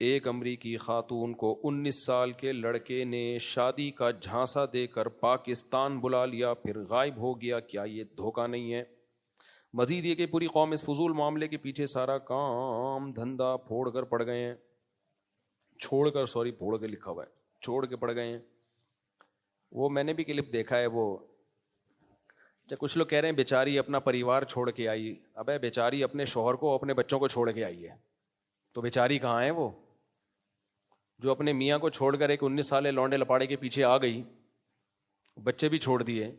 ایک امریکی خاتون کو 19 سال کے لڑکے نے شادی کا جھانسا دے کر پاکستان بلا لیا، پھر غائب ہو گیا. کیا یہ دھوکہ نہیں ہے؟ مزید یہ کہ پوری قوم اس فضول معاملے کے پیچھے سارا کام دھندا پھوڑ کر پڑ گئے ہیں، پھوڑ کے لکھا ہوا ہے، چھوڑ کے پڑ گئے ہیں. وہ میں نے بھی کلپ دیکھا ہے، وہ کچھ لوگ کہہ رہے ہیں بیچاری اپنا پریوار چھوڑ کے آئی. ابے بیچاری اپنے شوہر کو اپنے بچوں کو چھوڑ کے آئی ہے، تو بیچاری کہاں ہے؟ وہ جو اپنے میاں کو چھوڑ کر ایک 19 سالے لونڈے لپاڑے کے پیچھے آ گئی، بچے بھی چھوڑ دیے،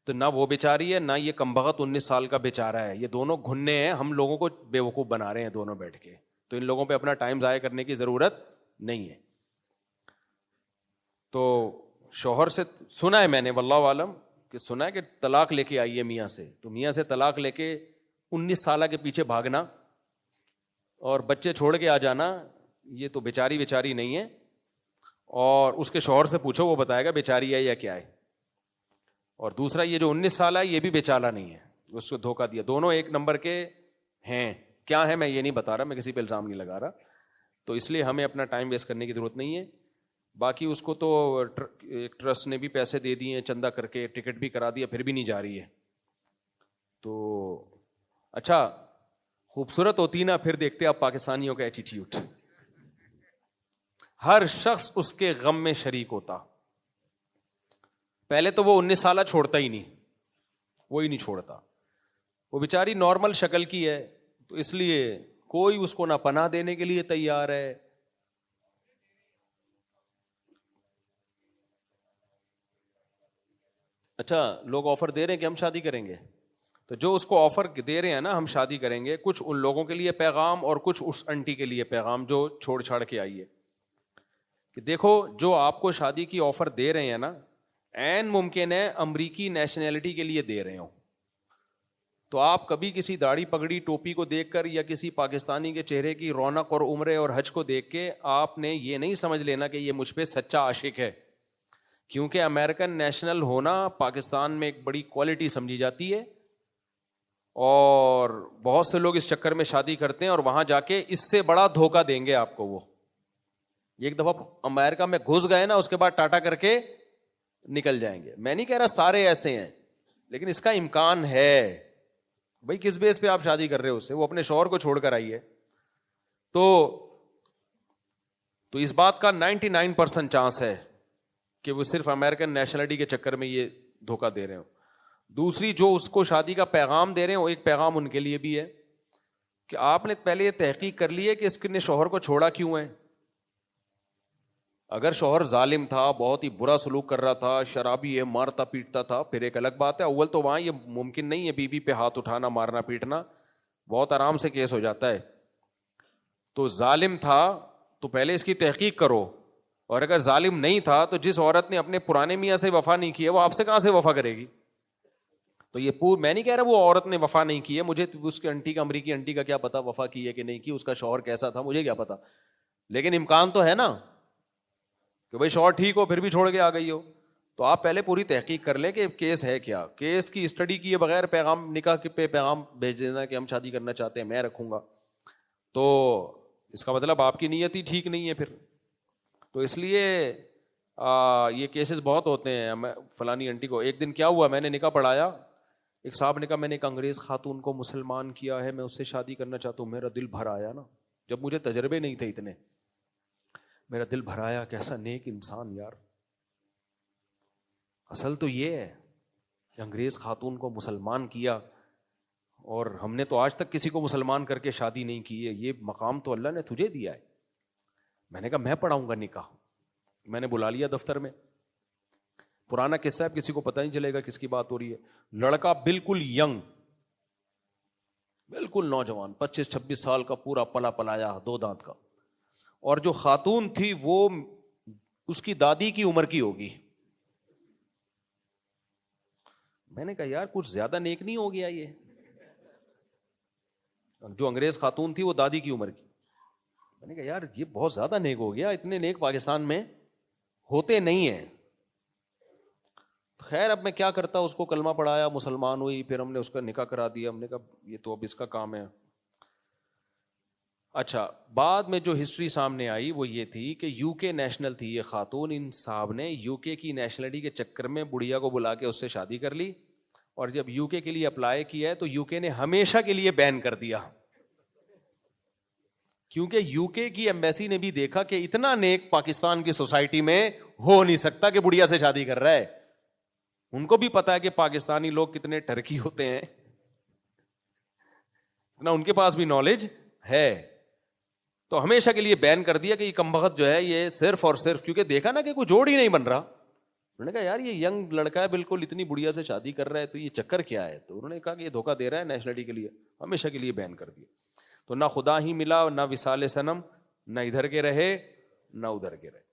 تو نہ وہ بیچاری ہے نہ یہ کمبخت 19 سال کا بیچارہ ہے. یہ دونوں گھننے ہیں، ہم لوگوں کو بیوقوف بنا رہے ہیں دونوں بیٹھ کے. تو ان لوگوں پہ اپنا ٹائم ضائع کرنے کی ضرورت نہیں ہے. تو شوہر سے سنا ہے میں نے، واللہ عالم، کہ سنا ہے کہ طلاق لے کے آئی ہے میاں سے. تو میاں سے طلاق لے کے 19 سالہ کے پیچھے بھاگنا اور بچے چھوڑ کے آ جانا، یہ تو بیچاری نہیں ہے. اور اس کے شوہر سے پوچھو، وہ بتائے گا بیچاری ہے یا کیا ہے. اور دوسرا یہ جو 19 سالہ ہے یہ بھی بیچارہ نہیں ہے، اس کو دھوکہ دیا. دونوں ایک نمبر کے ہیں. کیا ہے میں یہ نہیں بتا رہا، میں کسی پہ الزام نہیں لگا رہا. تو اس لیے ہمیں اپنا ٹائم ویسٹ کرنے کی ضرورت نہیں ہے. باقی اس کو تو ایک ٹرسٹ نے بھی پیسے دے دیے ہیں چندہ کر کے، ٹکٹ بھی کرا دیا، پھر بھی نہیں جا رہی ہے. تو اچھا خوبصورت ہوتی نا، پھر دیکھتے آپ پاکستانیوں کا ایٹیٹیوڈ. ہر شخص اس کے غم میں شریک ہوتا. پہلے تو وہ 19 سالہ چھوڑتا ہی نہیں، وہی نہیں چھوڑتا. وہ بیچاری نارمل شکل کی ہے، تو اس لیے کوئی اس کو نہ پناہ دینے کے لیے تیار ہے. اچھا لوگ آفر دے رہے ہیں کہ ہم شادی کریں گے، تو جو اس کو آفر دے رہے ہیں نا ہم شادی کریں گے، کچھ ان لوگوں کے لیے پیغام اور کچھ اس انٹی کے لیے پیغام جو چھوڑ چھاڑ کے آئی ہے، کہ دیکھو جو آپ کو شادی کی آفر دے رہے ہیں نا، عین ممکن ہے امریکی نیشنلٹی کے لیے دے رہے ہوں. تو آپ کبھی کسی داڑھی پگڑی ٹوپی کو دیکھ کر یا کسی پاکستانی کے چہرے کی رونق اور عمرے اور حج کو دیکھ کے آپ نے یہ نہیں سمجھ لینا کہ یہ مجھ پہ سچا عاشق ہے. کیونکہ امریکن نیشنل ہونا پاکستان میں ایک بڑی کوالٹی سمجھی جاتی ہے، اور بہت سے لوگ اس چکر میں شادی کرتے ہیں اور وہاں جا کے اس سے بڑا دھوکہ دیں گے آپ کو. وہ ایک دفعہ امریکہ میں گھس گئے نا، اس کے بعد ٹاٹا کر کے نکل جائیں گے. میں نہیں کہہ رہا سارے ایسے ہیں، لیکن اس کا امکان ہے. بھائی کس بیس پہ آپ شادی کر رہے ہو اس سے؟ وہ اپنے شوہر کو چھوڑ کر آئی ہے. تو اس بات کا 99% چانس ہے کہ وہ صرف امریکن نیشنلٹی کے چکر میں یہ دھوکہ دے رہے ہو. دوسری جو اس کو شادی کا پیغام دے رہے ہیں، وہ ایک پیغام ان کے لیے بھی ہے کہ آپ نے پہلے یہ تحقیق کر لی ہے کہ اس نے شوہر کو چھوڑا کیوں ہے. اگر شوہر ظالم تھا، بہت ہی برا سلوک کر رہا تھا، شرابی ہے، مارتا پیٹتا تھا، پھر ایک الگ بات ہے. اول تو وہاں یہ ممکن نہیں ہے بیوی پہ ہاتھ اٹھانا، مارنا پیٹنا، بہت آرام سے کیس ہو جاتا ہے. تو ظالم تھا تو پہلے اس کی تحقیق کرو. اور اگر ظالم نہیں تھا تو جس عورت نے اپنے پرانے میاں سے وفا نہیں کی ہے، وہ آپ سے کہاں سے وفا کرے گی؟ تو یہ میں نہیں کہہ رہا وہ عورت نے وفا نہیں کی ہے، مجھے اس کے انٹی کا، امریکی انٹی کا کیا پتا وفا کی ہے کہ نہیں کی، اس کا شوہر کیسا تھا مجھے کیا پتا. لیکن امکان تو ہے نا کہ بھائی شوہر ٹھیک ہو پھر بھی چھوڑ کے آ گئی ہو. تو آپ پہلے پوری تحقیق کر لیں کہ کیس ہے کیا. کیس کی اسٹڈی کیے بغیر پیغام نکاح پہ پیغام بھیج دینا کہ ہم شادی کرنا چاہتے ہیں، میں رکھوں گا، تو اس کا مطلب آپ کی نیت ہی ٹھیک نہیں ہے پھر. تو اس لیے یہ کیسز بہت ہوتے ہیں. فلانی انٹی کو ایک دن کیا ہوا، میں نے نکاح پڑھایا، ایک صاحب نے کہا میں نے ایک انگریز خاتون کو مسلمان کیا ہے، میں اس سے شادی کرنا چاہتا ہوں. میرا دل بھر آیا نا، جب مجھے تجربے نہیں تھے اتنے، میرا دل بھر آیا، کیسا نیک انسان یار. اصل تو یہ ہے کہ انگریز خاتون کو مسلمان کیا، اور ہم نے تو آج تک کسی کو مسلمان کر کے شادی نہیں کی ہے. یہ مقام تو اللہ نے تجھے دیا ہے. میں نے کہا میں پڑھاؤں گا نکاح. میں نے بلا لیا دفتر میں. پرانا قصہ ہے، کسی کو پتہ نہیں چلے گا کس کی بات ہو رہی ہے. لڑکا بالکل ینگ، بالکل نوجوان، 25-26 سال کا، پورا پلا پلایا، 2 دانت کا. اور جو خاتون تھی وہ اس کی دادی کی عمر کی ہوگی. میں نے کہا یار کچھ زیادہ نیک نہیں ہو گیا یہ؟ جو انگریز خاتون تھی وہ دادی کی عمر کی. میں نے کہا یار یہ بہت زیادہ نیک ہو گیا، اتنے نیک پاکستان میں ہوتے نہیں ہیں. خیر اب میں کیا کرتا، اس کو کلمہ پڑھایا، مسلمان ہوئی، پھر ہم نے اس کا نکاح کرا دیا. ہم نے کہا یہ تو اب اس کا کام ہے. اچھا بعد میں جو ہسٹری سامنے آئی وہ یہ تھی کہ یو کے نیشنل تھی یہ خاتون، ان صاحب نے یو کے کی نیشنلٹی کے چکر میں بڑھیا کو بلا کے اس سے شادی کر لی، اور جب یو کے لیے اپلائی کیا ہے تو یو کے نے ہمیشہ کے لیے بین کر دیا، کیونکہ یو کے کی ایمبیسی نے بھی دیکھا کہ اتنا نیک پاکستان کی سوسائٹی میں ہو نہیں سکتا کہ بڑھیا سے شادی کر رہا ہے. ان کو بھی پتا ہے کہ پاکستانی لوگ کتنے ٹرکی ہوتے ہیں، اتنا ان کے پاس بھی نالج ہے، تو ہمیشہ کے لیے بین کر دیا کہ یہ کمبخت جو ہے یہ صرف اور صرف، کیونکہ دیکھا نا کہ کوئی جوڑ ہی نہیں بن رہا. انہوں نے کہا یار یہ ینگ لڑکا ہے بالکل، اتنی بڑھیا سے شادی کر رہا ہے، تو یہ چکر کیا ہے؟ تو انہوں نے کہا کہ یہ دھوکہ دے رہا ہے نیشنلٹی کے لیے، ہمیشہ کے لیے بین کر دیا. تو نہ خدا ہی ملا، نہ وصال صنم، نہ ادھر کے رہے نہ ادھر کے رہے.